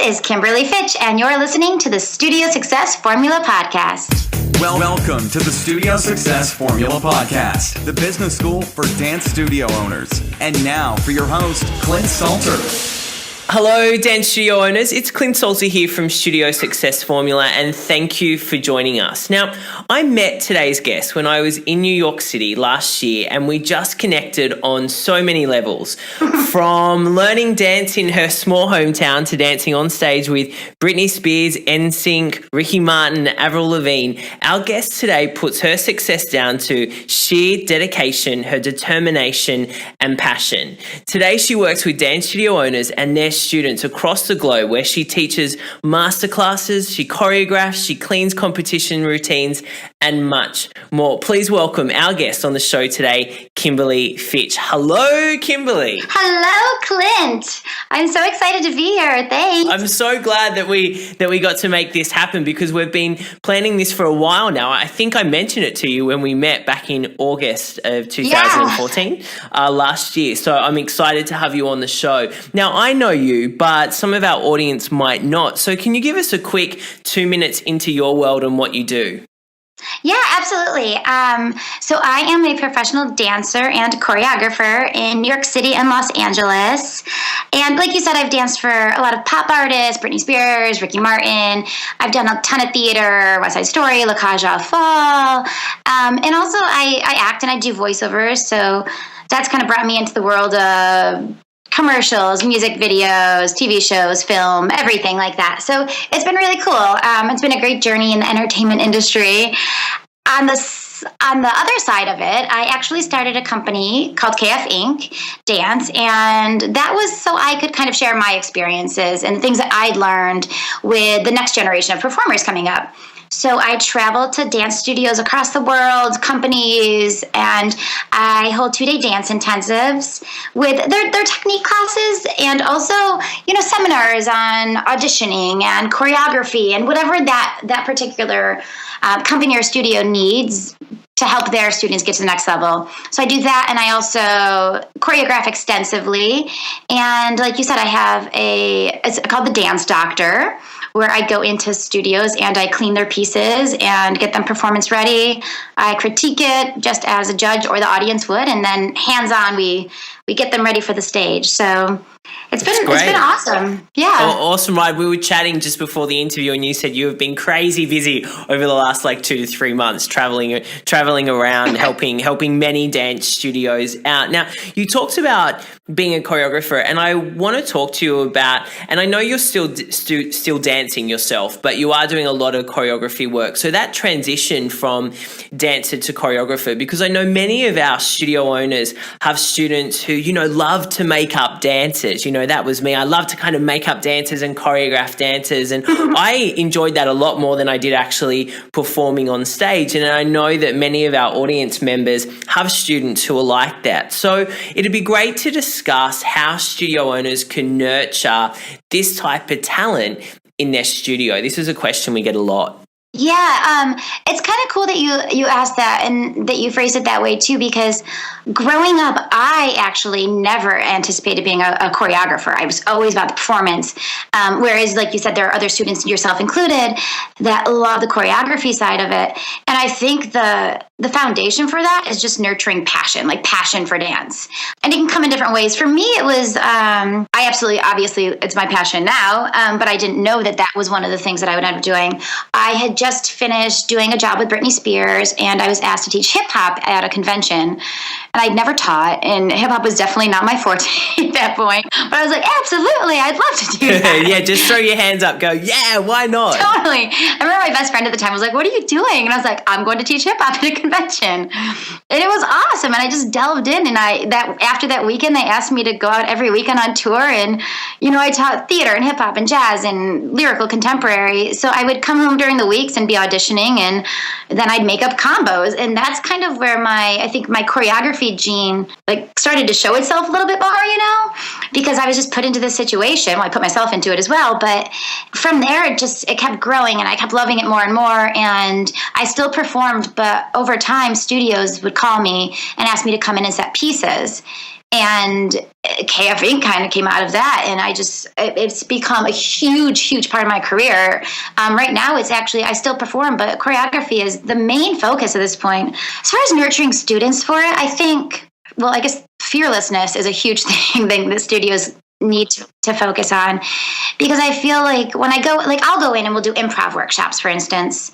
is Kimberly Fitch, and you're listening to the Studio Success Formula Podcast. Welcome to the Studio Success Formula Podcast, the business school for dance studio owners. And now for your host, Clint Salter. Hello, dance studio owners. It's Clint Salter here from Studio Success Formula, and thank you for joining us. Now, I met today's guest when I was in New York City last year, and we just connected on so many levels. From learning dance in her small hometown to dancing on stage with Britney Spears, NSYNC, Ricky Martin, Avril Lavigne, our guest today puts her success down to sheer dedication, her determination, and passion. Today, she works with dance studio owners and their students across the globe, where she teaches masterclasses, she choreographs, she cleans competition routines, and much more. Please welcome our guest on the show today, Kimberly Fitch. Hello, Kimberly. Hello, Clint. I'm so excited to be here. Thanks. I'm so glad that we got to make this happen, because we've been planning this for a while now. I think I mentioned it to you when we met back in August of 2014, last year. So I'm excited to have you on the show. Now, I know you, but some of our audience might not. So can you give us a quick 2 minutes into your world and what you do? Yeah, absolutely. So I am a professional dancer and choreographer in New York City and Los Angeles. And like you said, I've danced for a lot of pop artists, Britney Spears, Ricky Martin. I've done a ton of theater, West Side Story, La Cage aux Folles. And also I act and I do voiceovers. So that's kind of brought me into the world of commercials, music videos, TV shows, film, everything like that. So it's been really cool. It's been a great journey in the entertainment industry. On the other side of it, I actually started a company called KF Inc. Dance, and that was so I could kind of share my experiences and the things that I'd learned with the next generation of performers coming up. So I travel to dance studios across the world, companies, and I hold 2-day dance intensives with their technique classes, and also, seminars on auditioning and choreography and whatever that particular company or studio needs to help their students get to the next level. So I do that, and I also choreograph extensively. And like you said, I have it's called the Dance Doctor, where I go into studios and I clean their pieces and get them performance ready. I critique it just as a judge or the audience would, and then hands-on, we get them ready for the stage. So it's been awesome. Yeah. Awesome, right? We were chatting just before the interview, and you said you have been crazy busy over the last 2 to 3 months, traveling around, helping many dance studios out. Now, you talked about being a choreographer, and I want to talk to you about, and I know you're still dancing yourself, but you are doing a lot of choreography work. So that transition from dancer to choreographer, because I know many of our studio owners have students who, love to make up dancers. That was me. I love to kind of make up dancers and choreograph dancers. And I enjoyed that a lot more than I did actually performing on stage. And I know that many of our audience members have students who are like that. So it'd be great to discuss how studio owners can nurture this type of talent in their studio. This is a question we get a lot. Yeah, it's kind of cool that you asked that and that you phrased it that way too, because growing up, I actually never anticipated being a choreographer. I was always about the performance. Whereas, like you said, there are other students, yourself included, that love the choreography side of it. And I think the foundation for that is just nurturing passion, like passion for dance. And it can come in different ways. For me, it was, obviously, it's my passion now, but I didn't know that was one of the things that I would end up doing. I had just finished doing a job with Britney Spears, and I was asked to teach hip hop at a convention, and I'd never taught, and hip hop was definitely not my forte at that point. But I was like, absolutely, I'd love to do that. Yeah, just throw your hands up, go, yeah, why not? Totally. I remember my best friend at the time was like, what are you doing? And I was like, I'm going to teach hip hop at a convention. And it was awesome, and I just delved in, and after that weekend, they asked me to go out every weekend on tour, and I taught theater and hip hop and jazz and lyrical contemporary. So I would come home during the weeks and be auditioning, and then I'd make up combos, and that's kind of where I think my choreography gene started to show itself a little bit more, because I was just put into this situation. Well, I put myself into it as well, but from there it kept growing, and I kept loving it more and more, and I still performed, but over time studios would call me and ask me to come in and set pieces. And KFing kind of came out of that. And it's become a huge part of my career. Right now, it's actually, I still perform, but choreography is the main focus at this point. As far as nurturing students for it, I think, well, I guess fearlessness is a huge thing that studios need to focus on, because I feel like when I go, like I'll go in and we'll do improv workshops, for instance,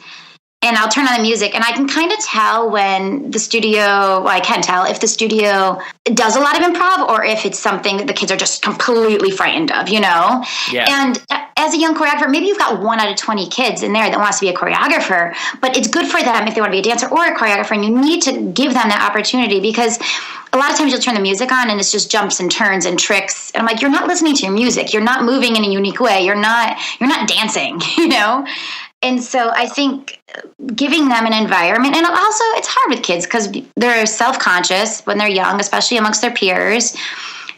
and I'll turn on the music and I can kind of tell when the studio, well, I can tell if the studio does a lot of improv or if it's something that the kids are just completely frightened of, Yeah. And as a young choreographer, maybe you've got 1 out of 20 kids in there that wants to be a choreographer, but it's good for them if they want to be a dancer or a choreographer, and you need to give them that opportunity, because a lot of times you'll turn the music on and it's just jumps and turns and tricks. And I'm like, you're not listening to your music. You're not moving in a unique way. You're not dancing, And so I think giving them an environment, and also it's hard with kids because they're self-conscious when they're young, especially amongst their peers.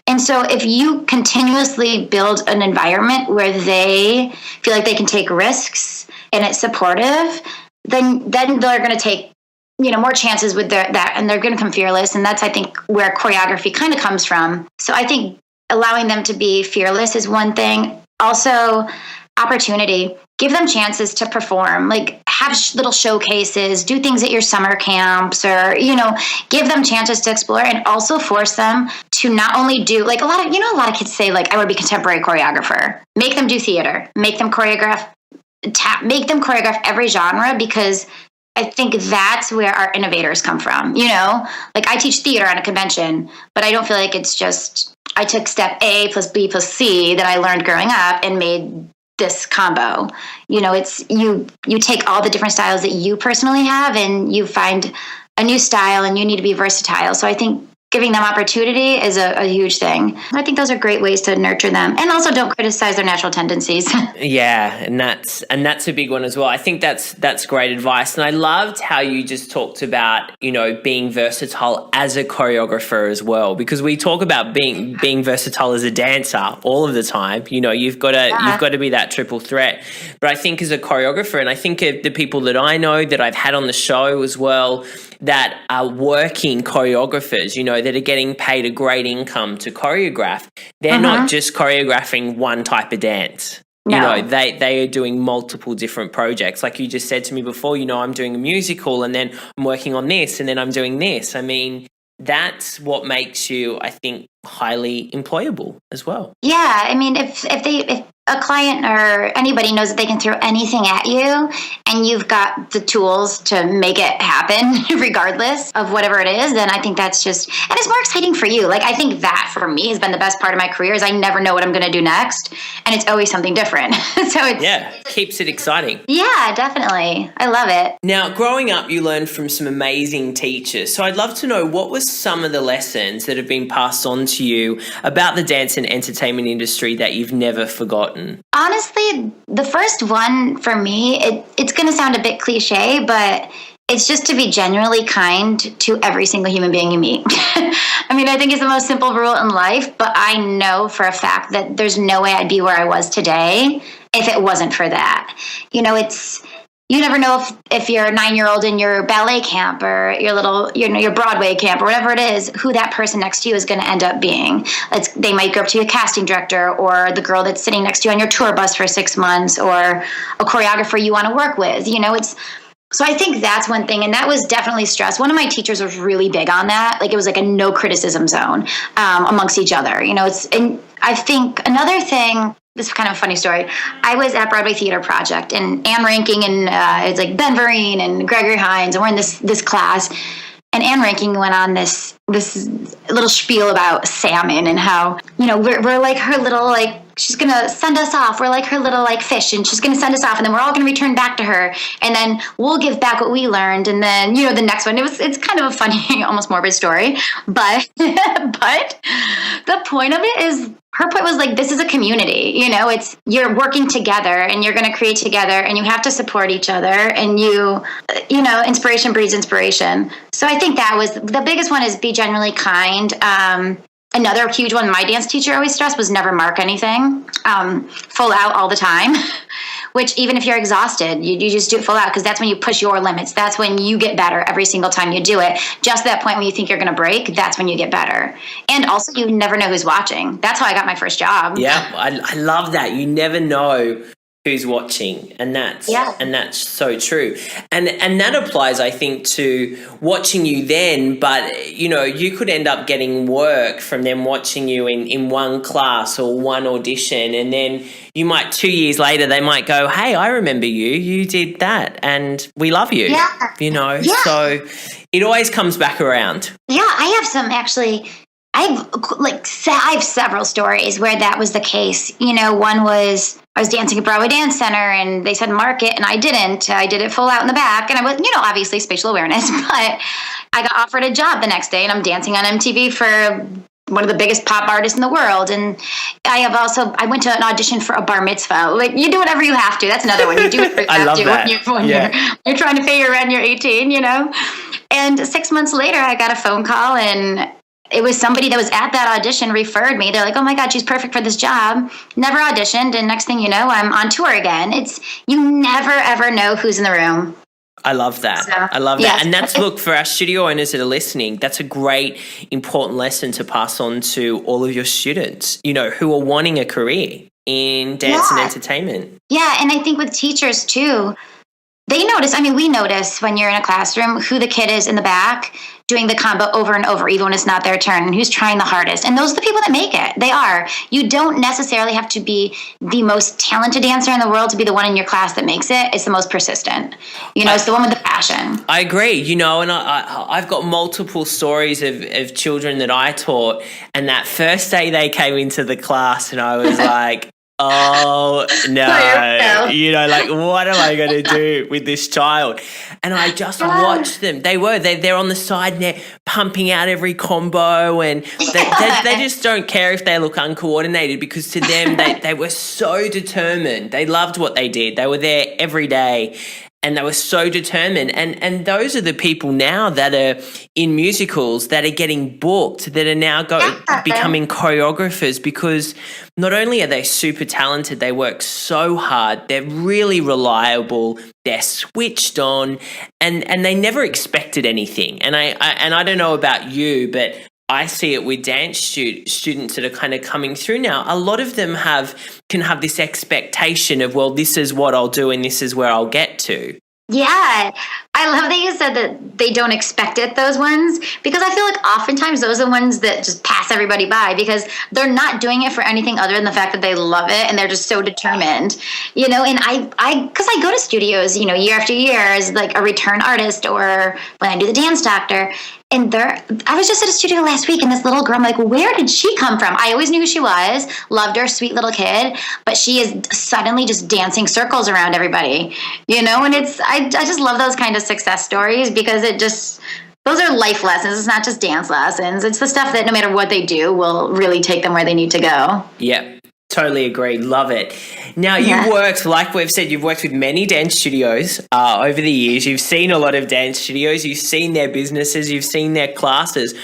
And so if you continuously build an environment where they feel like they can take risks and it's supportive, then they're going to take more chances with that, and they're going to become fearless. And that's, I think, where choreography kind of comes from. So I think allowing them to be fearless is one thing. Also, opportunity. Give them chances to perform, like have little showcases, do things at your summer camps, or, give them chances to explore, and also force them to not only do, like a lot of kids say, like, I want to be contemporary choreographer. Make them do theater, make them choreograph every genre, because I think that's where our innovators come from, Like I teach theater on a convention, but I don't feel like it's just, I took step A plus B plus C that I learned growing up and made this combo. It's you take all the different styles that you personally have and you find a new style, and you need to be versatile. So I think giving them opportunity is a huge thing. I think those are great ways to nurture them, and also don't criticize their natural tendencies. Yeah, and that's a big one as well. I think that's great advice, and I loved how you just talked about being versatile as a choreographer as well, because we talk about being versatile as a dancer all of the time. You've got to be that triple threat. But I think as a choreographer, and I think of the people that I know that I've had on the show as well, that are working choreographers, that are getting paid a great income to choreograph. They're not just choreographing one type of dance. No. They are doing multiple different projects. Like you just said to me before, I'm doing a musical, and then I'm working on this, and then I'm doing this. I mean, that's what makes you, I think, highly employable as well. Yeah, I mean, if a client or anybody knows that they can throw anything at you and you've got the tools to make it happen regardless of whatever it is, then I think that's just, and it's more exciting for you. Like, I think that for me has been the best part of my career, is I never know what I'm going to do next, and it's always something different. So it keeps it exciting. Yeah, definitely. I love it. Now, growing up, you learned from some amazing teachers. So I'd love to know, what were some of the lessons that have been passed on to you about the dance and entertainment industry that you've never forgotten? Honestly, the first one for me, it's going to sound a bit cliche, but it's just to be genuinely kind to every single human being you meet. I mean, I think it's the most simple rule in life, but I know for a fact that there's no way I'd be where I was today if it wasn't for that. You never know if you're a 9-year-old in your ballet camp or your little, your Broadway camp or whatever it is, who that person next to you is going to end up being. They might go up to a casting director, or the girl that's sitting next to you on your tour bus for 6 months, or a choreographer you want to work with. So I think that's one thing, and that was definitely stress. One of my teachers was really big on that. Like, it was like a no criticism zone amongst each other. And I think another thing, this is kind of a funny story. I was at Broadway Theater Project, and Anne Ranking and it's like Ben Vereen and Gregory Hines, and we're in this class. And Anne Ranking went on this little spiel about salmon and how, we're like her little, like, she's going to send us off. We're like her little, like, fish, and she's going to send us off, and then we're all going to return back to her, and then we'll give back what we learned. And then, the next one, it's kind of a funny, almost morbid story, but the point of it is, her point was like, this is a community, it's, you're working together and you're going to create together, and you have to support each other, and inspiration breeds inspiration. So I think that was the biggest one, is be genuinely kind. Another huge one my dance teacher always stressed was never mark anything, full out all the time, which even if you're exhausted, you just do it full out, because that's when you push your limits. That's when you get better every single time you do it. Just that point when you think you're going to break, that's when you get better. And also, you never know who's watching. That's how I got my first job. Yeah, I love that. You never know who's watching, and that's so true. And that applies, I think, to watching you then, but you could end up getting work from them watching you in one class or one audition, and then you might 2 years later they might go, hey, I remember you did that and we love you. Yeah. So it always comes back around. Yeah, I have some actually. I have several stories where that was the case. One was I was dancing at Broadway Dance Center and they said mark it, and I didn't. I did it full out in the back, and I was, obviously spatial awareness, but I got offered a job the next day, and I'm dancing on MTV for one of the biggest pop artists in the world. And I went to an audition for a bar mitzvah. Like, you do whatever you have to. That's another one. You do whatever you I have love to that. when you're trying to pay your rent, you're 18, And 6 months later, I got a phone call, and it was somebody that was at that audition referred me. They're like, oh my God, she's perfect for this job. Never auditioned. And next thing you know, I'm on tour again. You never, ever know who's in the room. I love that. I love that. And that's, look, for our studio owners that are listening, that's a great, important lesson to pass on to all of your students, who are wanting a career in dance and entertainment. Yeah. And I think with teachers too, they notice, we notice when you're in a classroom who the kid is in the back doing the combo over and over, even when it's not their turn, and who's trying the hardest. And those are the people that make it. They are. You don't necessarily have to be the most talented dancer in the world to be the one in your class that makes it. It's the most persistent. It's the one with the passion. I agree, and I've got multiple stories of children that I taught, and that first day they came into the class and I was like, oh no, what am I going to do with this child? And I just watched them. They're on the side and they're pumping out every combo, and they just don't care if they look uncoordinated, because to them, they were so determined. They loved what they did. They were there every day. And they were so determined. And those are the people now that are in musicals, that are getting booked, that are now becoming choreographers, because not only are they super talented, they work so hard, they're really reliable, they're switched on, and they never expected anything. And I don't know about you, but I see it with dance students that are kind of coming through now. A lot of them can have this expectation of, well, this is what I'll do and this is where I'll get to. Yeah, I love that you said that they don't expect it, those ones, because I feel like oftentimes those are the ones that just pass everybody by, because they're not doing it for anything other than the fact that they love it and they're just so determined, and because I go to studios, year after year as like a return artist, or when I do the dance doctor. And I was just at a studio last week, and this little girl, I'm like, where did she come from? I always knew who she was, loved her, sweet little kid, but she is suddenly just dancing circles around everybody, and I just love those kind of success stories, because those are life lessons. It's not just dance lessons. It's the stuff that no matter what they do will really take them where they need to go. Yep. Totally agree. Love it. Now, you've worked, like we've said, you've worked with many dance studios over the years. You've seen a lot of dance studios. You've seen their businesses. You've seen their classes.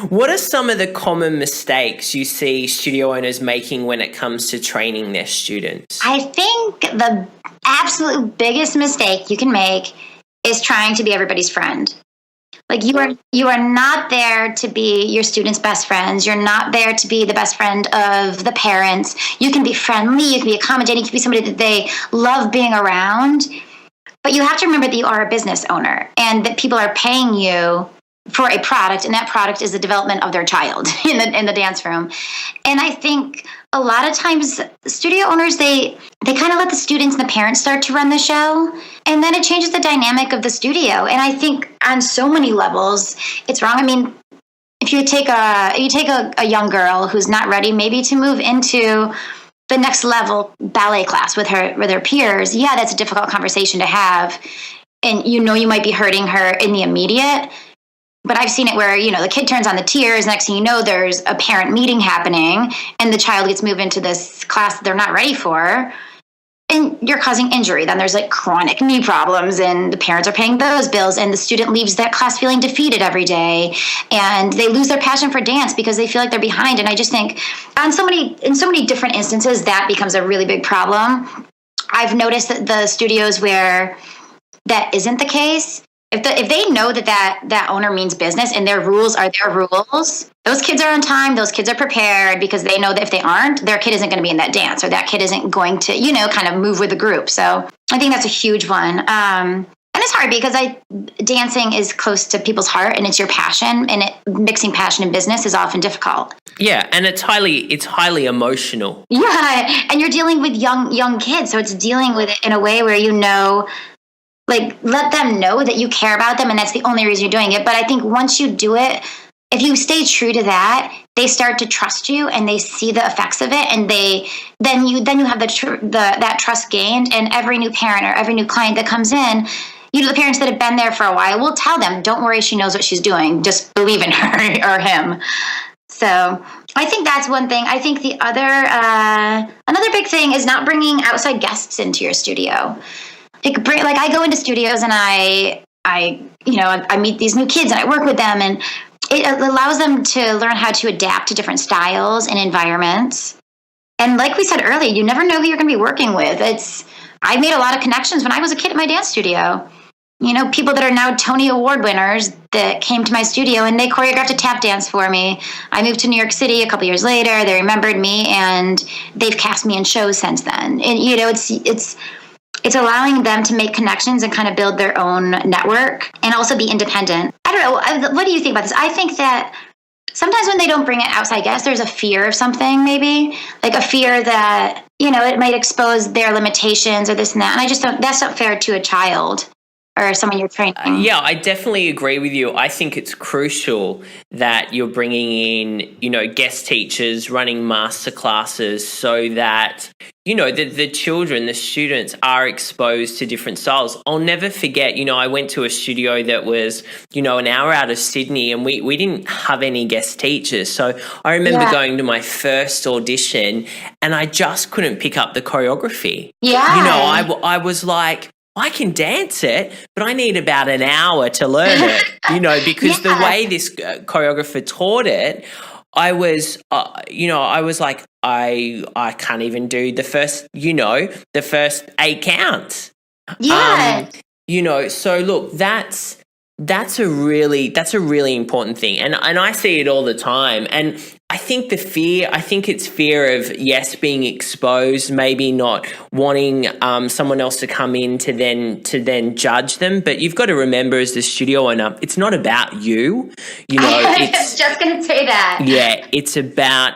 What are some of the common mistakes you see studio owners making when it comes to training their students? I think the absolute biggest mistake you can make is trying to be everybody's friend. Like, you are not there to be your students' best friends. You're not there to be the best friend of the parents. You can be friendly, you can be accommodating, you can be somebody that they love being around. But you have to remember that you are a business owner, and that people are paying you for a product, and that product is the development of their child in the dance room. And I think a lot of times studio owners, they kind of let the students and the parents start to run the show, and then it changes the dynamic of the studio. And I think on so many levels, it's wrong. If you take a young girl who's not ready maybe to move into the next level ballet class with her peers, that's a difficult conversation to have. And you might be hurting her in the immediate. But I've seen it where, the kid turns on the tears. Next thing you know, there's a parent meeting happening, and the child gets moved into this class that they're not ready for. And you're causing injury. Then there's like chronic knee problems, and the parents are paying those bills, and the student leaves that class feeling defeated every day, and they lose their passion for dance because they feel like they're behind. And I just think in so many different instances, that becomes a really big problem. I've noticed that the studios where that isn't the case, if they know that owner means business and their rules are their rules, those kids are on time, those kids are prepared, because they know that if they aren't, their kid isn't going to be in that dance, or that kid isn't going to, kind of move with the group. So I think that's a huge one. And it's hard because dancing is close to people's heart, and it's your passion, and mixing passion and business is often difficult. Yeah, and it's highly emotional. Yeah, and you're dealing with young kids, so it's dealing with it in a way where let them know that you care about them, and that's the only reason you're doing it. But I think once you do it, if you stay true to that, they start to trust you, and they see the effects of it, and then you have that trust gained, and every new parent or every new client that comes in, the parents that have been there for a while will tell them, don't worry, she knows what she's doing. Just believe in her or him. So I think that's one thing. I think the another big thing is not bringing outside guests into your studio. Like I go into studios and I meet these new kids and I work with them, and it allows them to learn how to adapt to different styles and environments. And like we said earlier, you never know who you're going to be working with. I made a lot of connections when I was a kid at my dance studio. People that are now Tony Award winners that came to my studio and they choreographed a tap dance for me. I moved to New York City a couple years later. They remembered me, and they've cast me in shows since then. And it's allowing them to make connections and kind of build their own network and also be independent. I don't know. What do you think about this? I think that sometimes when they don't bring in outside guests, there's a fear of something, maybe like a fear that, it might expose their limitations or this and that. And that's not fair to a child or someone you're training. Yeah, I definitely agree with you. I think it's crucial that you're bringing in, guest teachers, running master classes, so that, the children, the students are exposed to different styles. I'll never forget, I went to a studio that was, an hour out of Sydney, and we didn't have any guest teachers. So I remember going to my first audition and I just couldn't pick up the choreography. Yeah. I was like, I can dance it, but I need about an hour to learn it, because the way this choreographer taught it, I was like, I can't even do the first 8 counts. Yeah. So look, that's a really important thing. And I see it all the time. And I think it's fear of, yes, being exposed, maybe not wanting someone else to come in to then judge them. But you've got to remember, as the studio owner, it's not about you. I was just going to say that. Yeah, it's about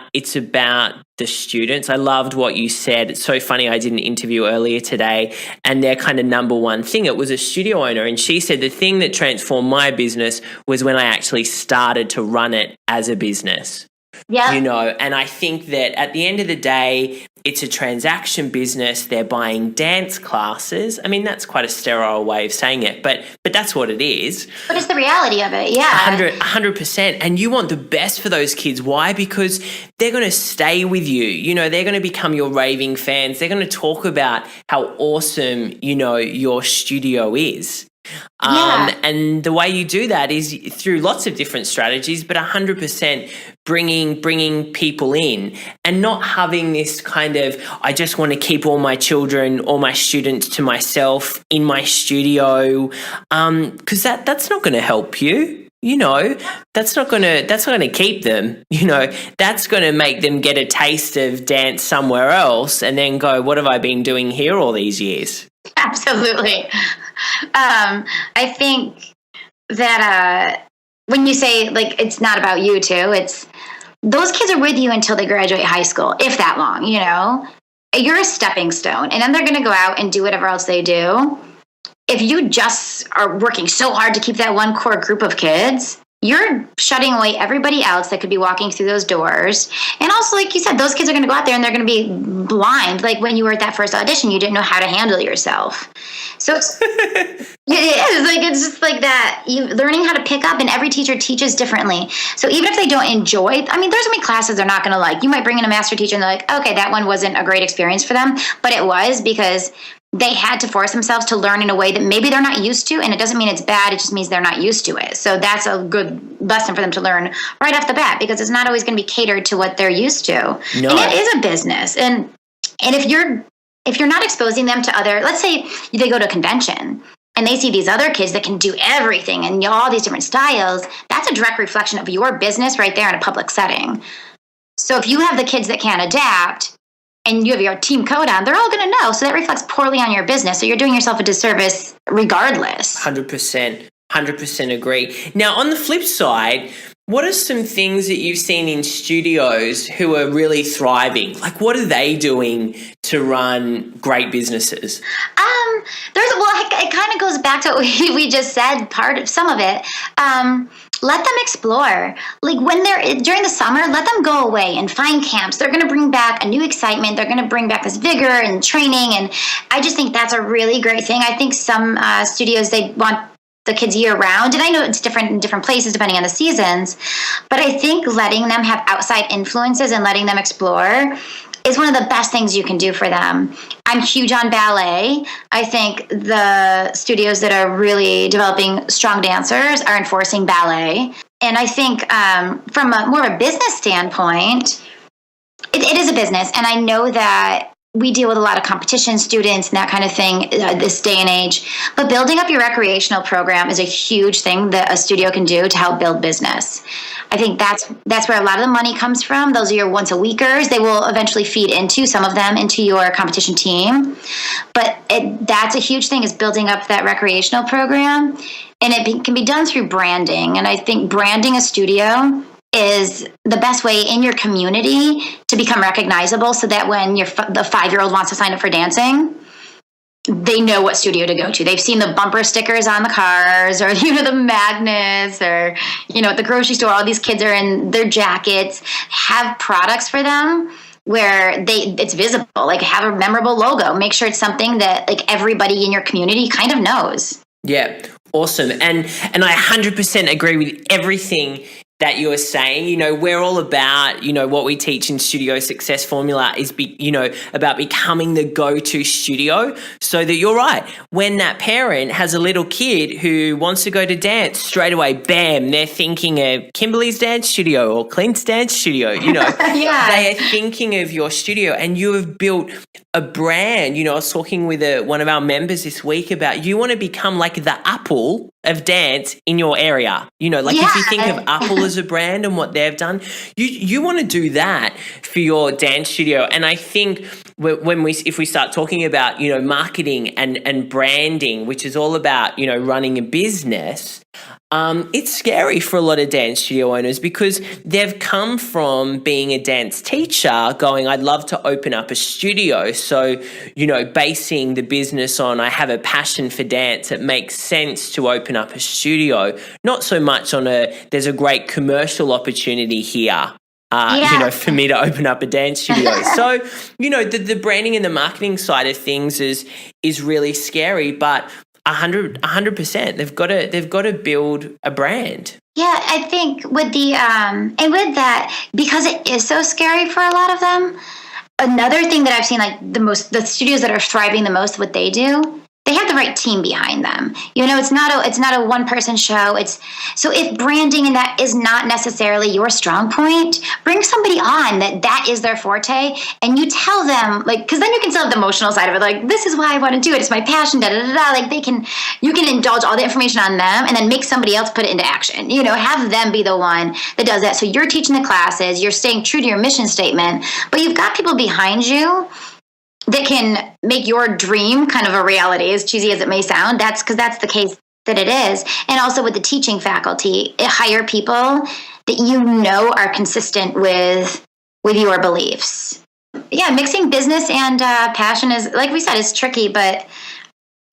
the students. I loved what you said. It's so funny. I did an interview earlier today, and their kind of number one thing, it was a studio owner, and she said the thing that transformed my business was when I actually started to run it as a business. Yeah. And I think that at the end of the day, it's a transaction business. They're buying dance classes. I mean, that's quite a sterile way of saying it, but that's what it is. But it's the reality of it, yeah. 100%. And you want the best for those kids. Why? Because they're going to stay with you. They're going to become your raving fans. They're going to talk about how awesome, your studio is. And the way you do that is through lots of different strategies, but 100% bringing people in and not having this kind of, I just want to keep all my children, all my students to myself in my studio, because that's not going to help you. That's not going to keep them. That's going to make them get a taste of dance somewhere else and then go, what have I been doing here all these years? Absolutely. I think that when you say, it's not about you too, it's those kids are with you until they graduate high school, if that long, You're a stepping stone, and then they're going to go out and do whatever else they do. If you just are working so hard to keep that one core group of kids, you're shutting away everybody else that could be walking through those doors. And also, like you said, those kids are going to go out there and they're going to be blind. Like when you were at that first audition, you didn't know how to handle yourself. So it's just like that. You learning how to pick up, and every teacher teaches differently. So even if they don't enjoy, there's going to be classes they're not going to like. You might bring in a master teacher and they're like, okay, that one wasn't a great experience for them, but it was because they had to force themselves to learn in a way that maybe they're not used to, and it doesn't mean it's bad, it just means they're not used to it. So that's a good lesson for them to learn right off the bat, because it's not always going to be catered to what they're used to. No. And it is a business. And if you're if you're not exposing them to other, let's say they go to a convention and they see these other kids that can do everything and all these different styles, that's a direct reflection of your business right there in a public setting. So if you have the kids that can't adapt and you have your team code on, they're all going to know. So that reflects poorly on your business. So you're doing yourself a disservice regardless. 100% agree. Now, on the flip side, what are some things that you've seen in studios who are really thriving? Like, what are they doing to run great businesses? It kind of goes back to what we just said, part of some of it. Let them explore. Like when they're during the summer, let them go away and find camps. They're going to bring back a new excitement. They're going to bring back this vigor and training. And I just think that's a really great thing. I think some studios, they want the kids year round. And I know it's different in different places depending on the seasons. But I think letting them have outside influences and letting them explore is one of the best things you can do for them. I'm huge on ballet. I think the studios that are really developing strong dancers are enforcing ballet. And I think from a more of a business standpoint, it is a business. And I know that we deal with a lot of competition students and that kind of thing this day and age. But building up your recreational program is a huge thing that a studio can do to help build business. I think that's where a lot of the money comes from. Those are your once-a-weekers. They will eventually feed into, some of them, into your competition team. But that's a huge thing, is building up that recreational program. And it can be done through branding. And I think branding a studio is the best way in your community to become recognizable, so that when the 5-year-old wants to sign up for dancing, they know what studio to go to. They've seen the bumper stickers on the cars, or the magnets, or at the grocery store, all these kids are in their jackets. Have products for them where it's visible, like have a memorable logo. Make sure it's something that like everybody in your community kind of knows. Yeah, awesome. And I 100% agree with everything that you're saying. We're all about, what we teach in Studio Success Formula is, about becoming the go-to studio, so that you're right. When that parent has a little kid who wants to go to dance, straight away, bam, they're thinking of Kimberly's dance studio or Clint's dance studio. Yeah. They are thinking of your studio, and you have built a brand. I was talking with one of our members this week about, you want to become like the Apple of dance in your area. If you think of Apple as a brand and what they've done, you want to do that for your dance studio. And I think if we start talking about, marketing and branding, which is all about, running a business, it's scary for a lot of dance studio owners, because they've come from being a dance teacher going, I'd love to open up a studio. So, basing the business on, I have a passion for dance, it makes sense to open up a studio, not so much on there's a great commercial opportunity here. For me to open up a dance studio. So, the branding and the marketing side of things is really scary, but 100%. They've got to build a brand. Yeah, I think with the and with that, because it is so scary for a lot of them, another thing that I've seen, like the studios that are thriving the most, what they do, they have the right team behind them. It's not a one-person show. So if branding and that is not necessarily your strong point, bring somebody on that is their forte, and you tell them, like, because then you can still have the emotional side of it, like, this is why I want to do it. It's my passion. Da da da da. Like you can indulge all the information on them, and then make somebody else put it into action. Have them be the one that does that. So you're teaching the classes, you're staying true to your mission statement, but you've got people behind you that can make your dream kind of a reality, as cheesy as it may sound. That's because that's the case that it is. And also with the teaching faculty, hire people that are consistent with your beliefs. Yeah, mixing business and passion is, like we said, is tricky. But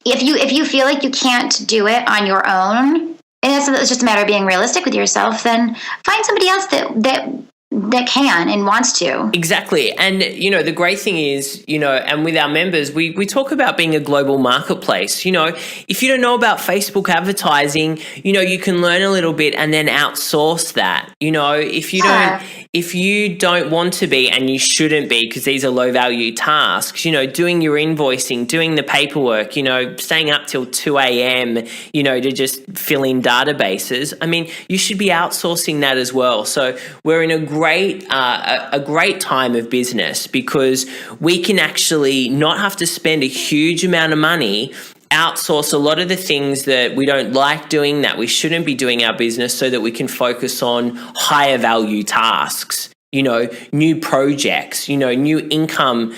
if you feel like you can't do it on your own, and it's just a matter of being realistic with yourself, then find somebody else that can and wants to. Exactly. And, the great thing is, and with our members, we talk about being a global marketplace. If you don't know about Facebook advertising, you can learn a little bit and then outsource that. If you don't want to be, and you shouldn't be, because these are low value tasks, doing your invoicing, doing the paperwork, staying up till 2 a.m., to just fill in databases. I mean, you should be outsourcing that as well. So we're in a great great time of business because we can actually not have to spend a huge amount of money, outsource a lot of the things that we don't like doing, that we shouldn't be doing our business, so that we can focus on higher value tasks, new projects, new income,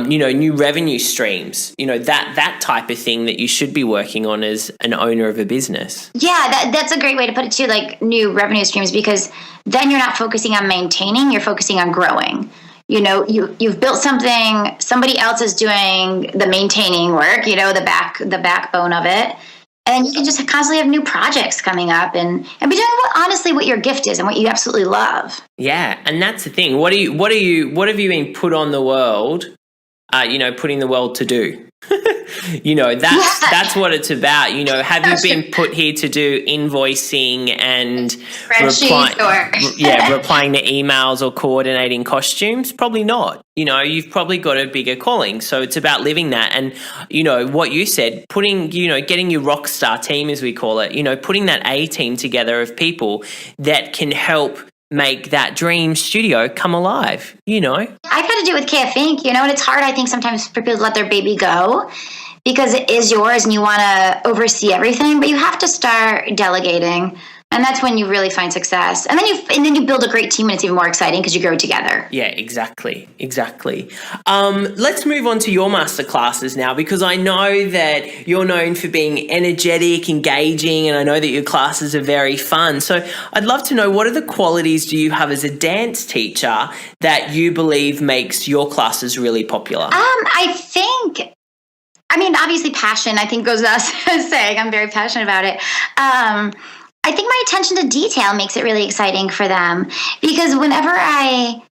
new revenue streams, that type of thing that you should be working on as an owner of a business. Yeah, that's a great way to put it too, like new revenue streams, because then you're not focusing on maintaining, you're focusing on growing. You've built something, somebody else is doing the maintaining work, the backbone of it. And you can just constantly have new projects coming up and be doing honestly what your gift is and what you absolutely love. Yeah, and that's the thing. What have you been put on the world? Putting the world to do. That's what it's about. Have you been put here to do invoicing and replying to emails or coordinating costumes? Probably not. You've probably got a bigger calling. So it's about living that. And, what you said, getting your rock star team, as we call it, putting that A team together of people that can help make that dream studio come alive, I've had to do it with KF Inc., and it's hard, I think, sometimes for people to let their baby go because it is yours and you want to oversee everything, but you have to start delegating. And that's when you really find success. And then you build a great team and it's even more exciting because you grow together. Yeah, exactly. Let's move on to your masterclasses now, because I know that you're known for being energetic, engaging, and I know that your classes are very fun. So I'd love to know, what are the qualities do you have as a dance teacher that you believe makes your classes really popular? Obviously passion, I think, goes without saying. I'm very passionate about it. I think my attention to detail makes it really exciting for them, because whenever I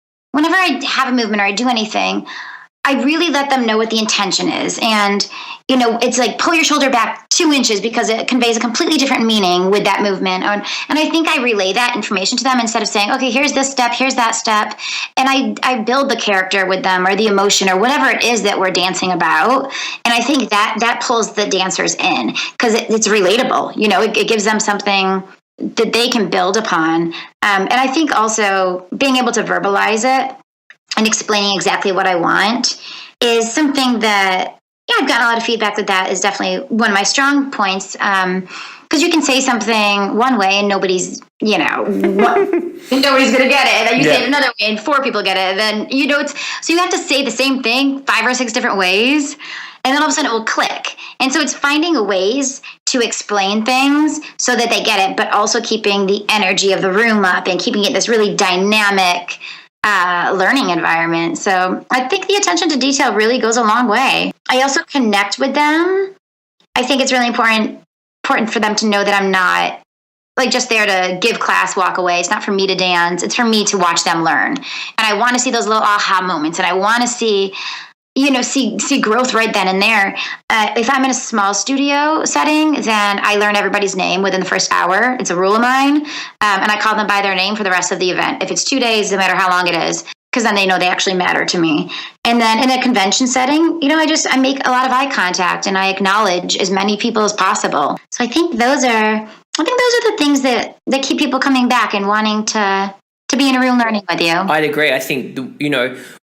have a movement or I do anything, I really let them know what the intention is. And, it's like pull your shoulder back 2 inches because it conveys a completely different meaning with that movement. And I think I relay that information to them instead of saying, okay, here's this step, here's that step. And I build the character with them or the emotion or whatever it is that we're dancing about. And I think that pulls the dancers in because it's relatable. It gives them something that they can build upon. And I think also being able to verbalize it and explaining exactly what I want is something that, I've gotten a lot of feedback that is definitely one of my strong points. Because you can say something one way and nobody's, nobody's going to get it. And then you say it another way and 4 people get it. And then, so you have to say the same thing 5 or 6 different ways. And then all of a sudden it will click. And so it's finding ways to explain things so that they get it, but also keeping the energy of the room up and keeping it this really dynamic learning environment. So I think the attention to detail really goes a long way. I also connect with them. I think it's really important for them to know that I'm not just there to give class, walk away. It's not for me to dance. It's for me to watch them learn. And I want to see those little aha moments. And I want to see growth right then and there. If I'm in a small studio setting, then I learn everybody's name within the first hour. It's a rule of mine. And I call them by their name for the rest of the event. If it's 2 days, no matter how long it is, because then they know they actually matter to me. And then in a convention setting, I make a lot of eye contact and I acknowledge as many people as possible. So I think those are the things that keep people coming back and wanting to be in a room learning with you. I'd agree. I think,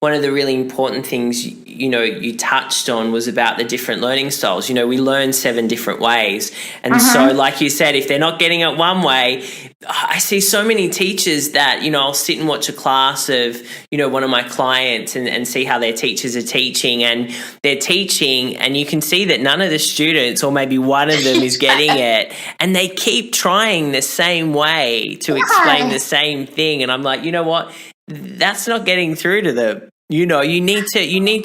one of the really important things, you touched on was about the different learning styles. We learn 7 different ways. And so, like you said, if they're not getting it one way, I see so many teachers that, I'll sit and watch a class of, one of my clients and see how their teachers are teaching, and they're teaching and you can see that none of the students, or maybe one of them, is getting it. And they keep trying the same way to explain the same thing. And I'm like, you know what? That's not getting through to them. You need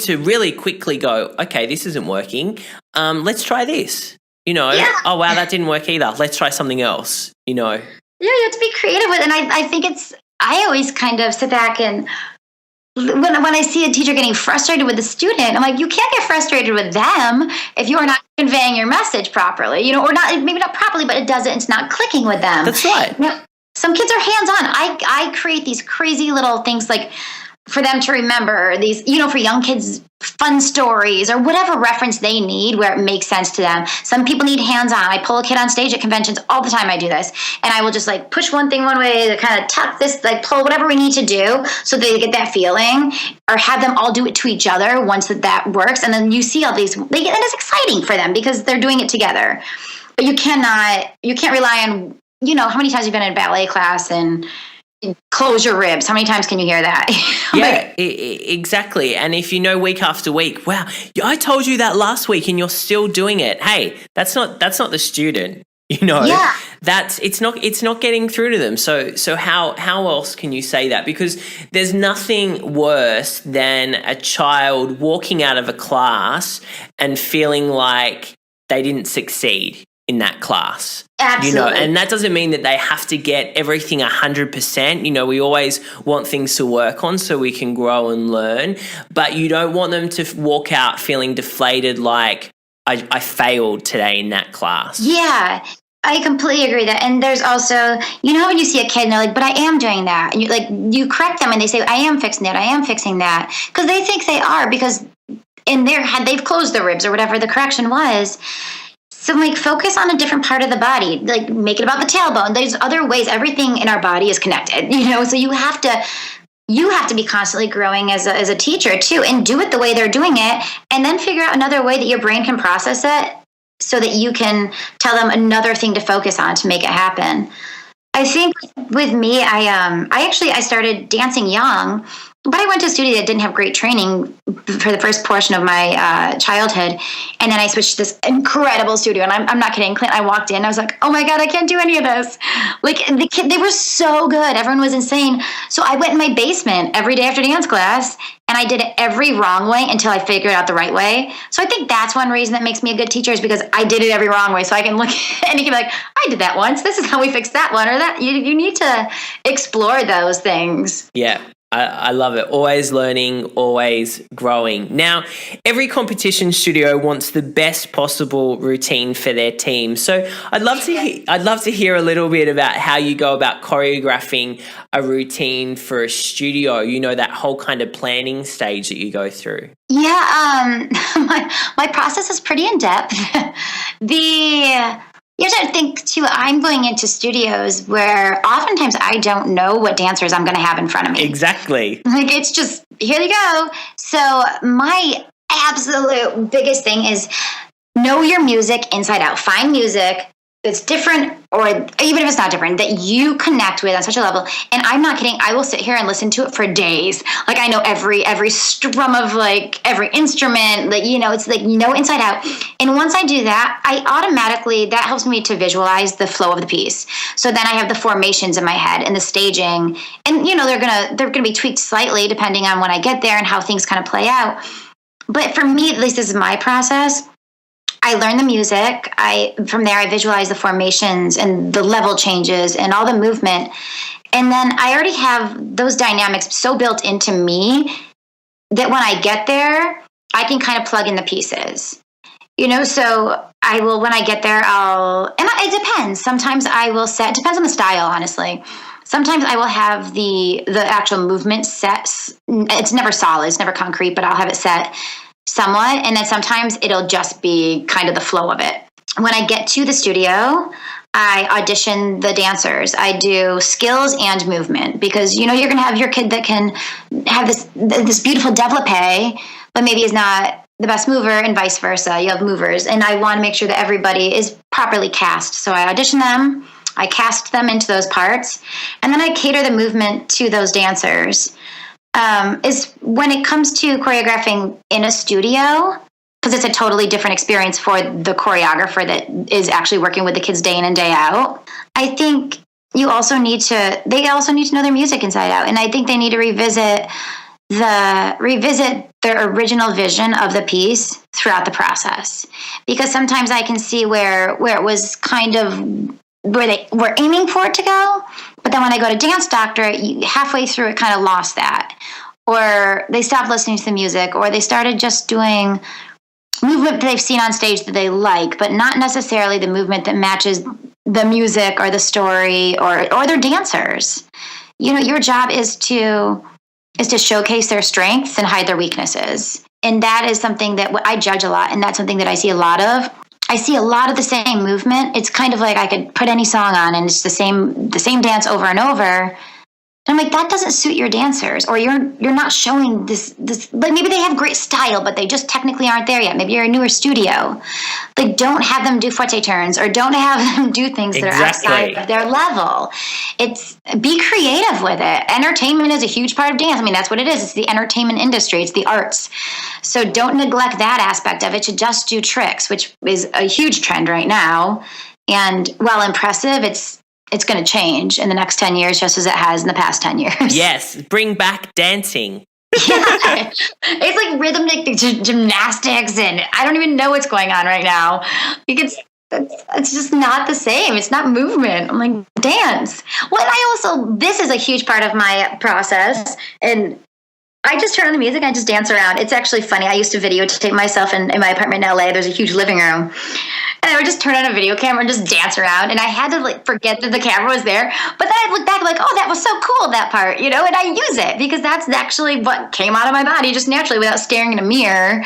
to really quickly go, okay, this isn't working. Let's try this. Oh wow, that didn't work either. Let's try something else. Yeah, you have to be creative with it. And I think I always kind of sit back and when I see a teacher getting frustrated with a student, I'm like, you can't get frustrated with them if you're not conveying your message properly, or not, maybe not properly, but it's not clicking with them. That's right. Some kids are hands-on. I create these crazy little things like for them to remember these, for young kids, fun stories or whatever reference they need where it makes sense to them. Some people need hands-on. I pull a kid on stage at conventions all the time. I do this. And I will just like push one thing one way, to kind of tuck this, like pull whatever we need to do so they get that feeling, or have them all do it to each other once that works. And then you see all these, and it's exciting for them because they're doing it together. But you can't rely on, how many times you've been in a ballet class and close your ribs. How many times can you hear that? Yeah, exactly. And if week after week, wow, I told you that last week and you're still doing it. Hey, that's not the student. Yeah. It's not getting through to them. So how else can you say that? Because there's nothing worse than a child walking out of a class and feeling like they didn't succeed in that class. Absolutely. And that doesn't mean that they have to get everything 100%. We always want things to work on so we can grow and learn, but you don't want them to walk out feeling deflated like I failed today in that class. Yeah, I completely agree with that. And there's also, when you see a kid and they're like, but I am doing that. And you correct them and they say, I am fixing that. I am fixing that. Because they think they are, because in their head, they've closed their ribs or whatever the correction was. So focus on a different part of the body, make it about the tailbone. There's other ways. Everything in our body is connected, so you have to be constantly growing as a teacher too, and do it the way they're doing it, and then figure out another way that your brain can process it so that you can tell them another thing to focus on to make it happen. I think with me, I started dancing young, but I went to a studio that didn't have great training for the first portion of my childhood. And then I switched to this incredible studio. And I'm not kidding, Clint, I walked in, I was like, oh my God, I can't do any of this. They were so good. Everyone was insane. So I went in my basement every day after dance class, and I did it every wrong way until I figured out the right way. So I think that's one reason that makes me a good teacher, is because I did it every wrong way. So I can look and you can be like, I did that once. This is how we fixed that one or that. You need to explore those things. Yeah. I love it. Always learning, always growing. Now, every competition studio wants the best possible routine for their team. So I'd love to hear a little bit about how you go about choreographing a routine for a studio. That whole kind of planning stage that you go through. Yeah, my process is pretty in depth. You have to think too, I'm going into studios where oftentimes I don't know what dancers I'm going to have in front of me. Exactly. It's just, here you go. So my absolute biggest thing is know your music inside out. Find music that's different, or even if it's not different, that you connect with on such a level. And I'm not kidding, I will sit here and listen to it for days. I know every strum of every instrument, it's inside out. And once I do that, that helps me to visualize the flow of the piece. So then I have the formations in my head and the staging, and they're gonna be tweaked slightly depending on when I get there and how things kind of play out. But for me, at least this is my process. I learn the music. From there, I visualize the formations and the level changes and all the movement. And then I already have those dynamics so built into me that when I get there, I can kind of plug in the pieces. So I will, when I get there, it depends. Sometimes I will set, depends on the style, honestly. Sometimes I will have the actual movement set. It's never solid, it's never concrete, but I'll have it set somewhat, and then sometimes it'll just be kind of the flow of it. When I get to the studio, I audition the dancers. I do skills and movement, because you're going to have your kid that can have this beautiful développé, but maybe is not the best mover, and vice versa. You have movers, and I want to make sure that everybody is properly cast. So I audition them, I cast them into those parts, and then I cater the movement to those dancers. Is when it comes to choreographing in a studio, because it's a totally different experience for the choreographer that is actually working with the kids day in and day out. I think they also need to know their music inside out. And I think they need to revisit their original vision of the piece throughout the process. Because sometimes I can see where it was kind of where they were aiming for it to go, but then when I go to Dance Doctor, halfway through it kind of lost that, or they stopped listening to the music, or they started just doing movement that they've seen on stage that they like, but not necessarily the movement that matches the music or the story or their dancers. Your job is to is to showcase their strengths and hide their weaknesses. And that is something that I judge a lot. And that's something that I see a lot of. I see a lot of the same movement. It's kind of like I could put any song on and it's the same dance over and over. And I'm like, that doesn't suit your dancers, or you're not showing this. Like, maybe they have great style, but they just technically aren't there yet. Maybe you're a newer studio. Like, don't have them do forte turns, or don't have them do things that are outside of their level. Be creative with it. Entertainment is a huge part of dance. I mean, that's what it is. It's the entertainment industry. It's the arts. So don't neglect that aspect of it to just do tricks, which is a huge trend right now. And while impressive, it's going to change in the next 10 years, just as it has in the past 10 years. Yes, bring back dancing. Yeah. It's like rhythmic gymnastics, and I don't even know what's going on right now. Because it's just not the same. It's not movement. I'm like, dance. Well, this is a huge part of my process, and I just turn on the music and I just dance around. It's actually funny. I used to videotape myself in my apartment in LA. There's a huge living room. And I would just turn on a video camera and just dance around. And I had to forget that the camera was there. But then I'd look back like, oh, that was so cool, that part, and I use it because that's actually what came out of my body just naturally without staring in a mirror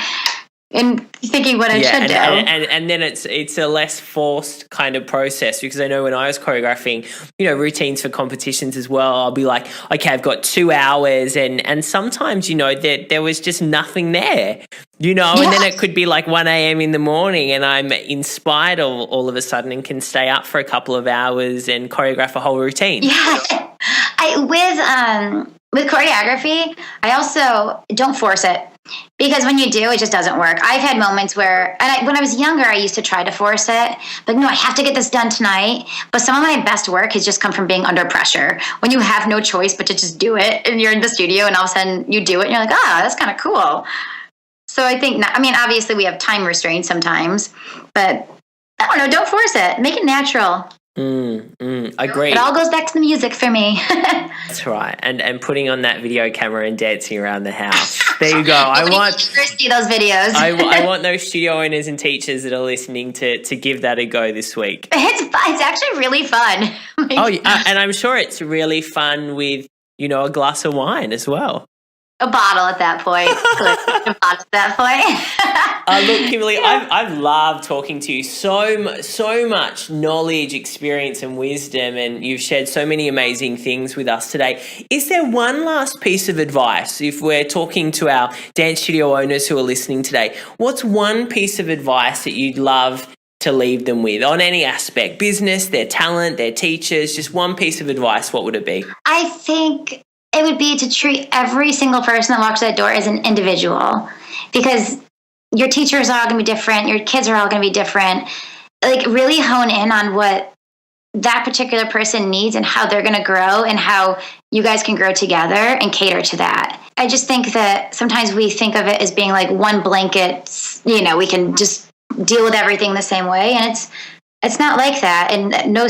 and thinking what I should do. And then it's a less forced kind of process, because I know when I was choreographing, routines for competitions as well, I'll be like, okay, I've got 2 hours, and sometimes, there was just nothing there, and then it could be like 1 a.m. in the morning and I'm inspired all of a sudden and can stay up for a couple of hours and choreograph a whole routine. Yeah. With choreography, I also don't force it. Because when you do, it just doesn't work. I've had moments where, when I was younger, I used to try to force it. But no, I have to get this done tonight. But some of my best work has just come from being under pressure. When you have no choice but to just do it, and you're in the studio, and all of a sudden you do it, and you're like, that's kind of cool. So I think, obviously we have time restraints sometimes, but I don't know, don't force it. Make it natural. Agree. It all goes back to the music for me. That's right. And putting on that video camera and dancing around the house. There you go. I want to see those videos. I want those studio owners and teachers that are listening to give that a go this week. It's actually really fun. And I'm sure it's really fun with, a glass of wine as well. A bottle at that point. Look, Kimberly, I've loved talking to you. So much knowledge, experience, and wisdom, and you've shared so many amazing things with us today. Is there one last piece of advice, if we're talking to our dance studio owners who are listening today? What's one piece of advice that you'd love to leave them with on any aspect? Business, their talent, their teachers, just one piece of advice, what would it be? I think it would be to treat every single person that walks through that door as an individual, because your teachers are all going to be different. Your kids are all going to be different. Like, really hone in on what that particular person needs and how they're going to grow and how you guys can grow together and cater to that. I just think that sometimes we think of it as being like one blanket, we can just deal with everything the same way. And it's not like that. And two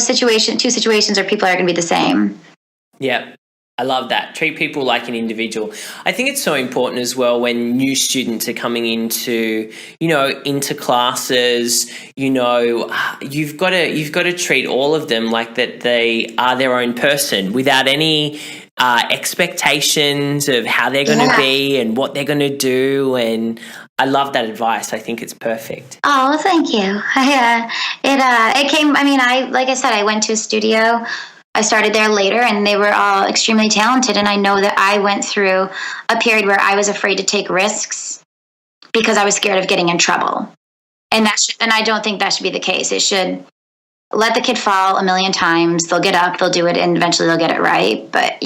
situations or people are going to be the same. Yeah. I love that. Treat people like an individual. I think it's so important as well when new students are coming into classes, you've got to treat all of them like that they are their own person without any expectations of how they're going to be and what they're going to do. And I love that advice. I think it's perfect. Oh, thank you. It came, like I said, I went to a studio. I started there later, and they were all extremely talented. And I know that I went through a period where I was afraid to take risks because I was scared of getting in trouble. And I don't think that should be the case. It should let the kid fall a million times. They'll get up, they'll do it, and eventually they'll get it right. But,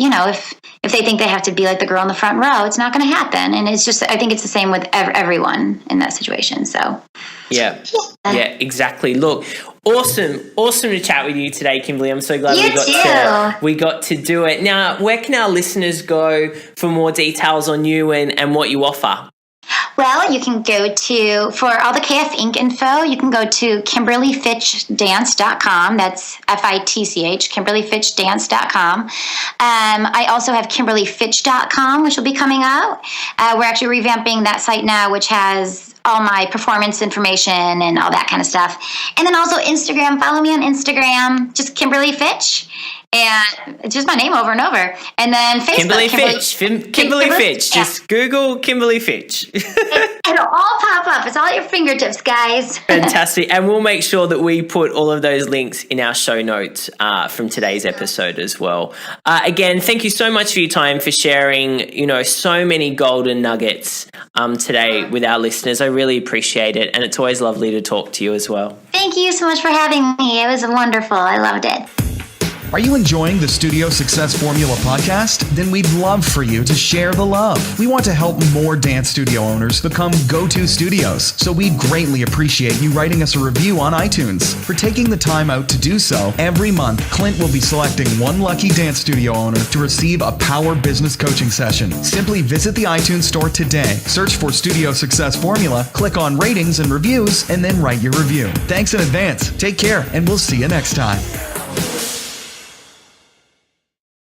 if they think they have to be like the girl in the front row, it's not going to happen. And it's just, I think it's the same with everyone in that situation. So, yeah, exactly. Look, awesome to chat with you today, Kimberly. I'm so glad we got to do it. Now, where can our listeners go for more details on you and what you offer? Well, you can go for all the KF Inc. info, you can go to KimberlyFitchDance.com. That's FITCH, KimberlyFitchDance.com. I also have KimberlyFitch.com, which will be coming out. We're actually revamping that site now, which has all my performance information and all that kind of stuff. And then also Instagram. Follow me on Instagram, just Kimberly Fitch. And it's just my name over and over. And then Facebook. Kimberly Fitch. Yeah. Just Google Kimberly Fitch. It'll all pop up. It's all at your fingertips, guys. Fantastic. And we'll make sure that we put all of those links in our show notes from today's episode as well. Again, thank you so much for your time, for sharing, so many golden nuggets today with our listeners. I really appreciate it. And it's always lovely to talk to you as well. Thank you so much for having me. It was wonderful. I loved it. Are you enjoying the Studio Success Formula podcast? Then we'd love for you to share the love. We want to help more dance studio owners become go-to studios, so we'd greatly appreciate you writing us a review on iTunes. For taking the time out to do so, every month, Clint will be selecting one lucky dance studio owner to receive a Power Business Coaching session. Simply visit the iTunes store today, search for Studio Success Formula, click on ratings and reviews, and then write your review. Thanks in advance. Take care, and we'll see you next time.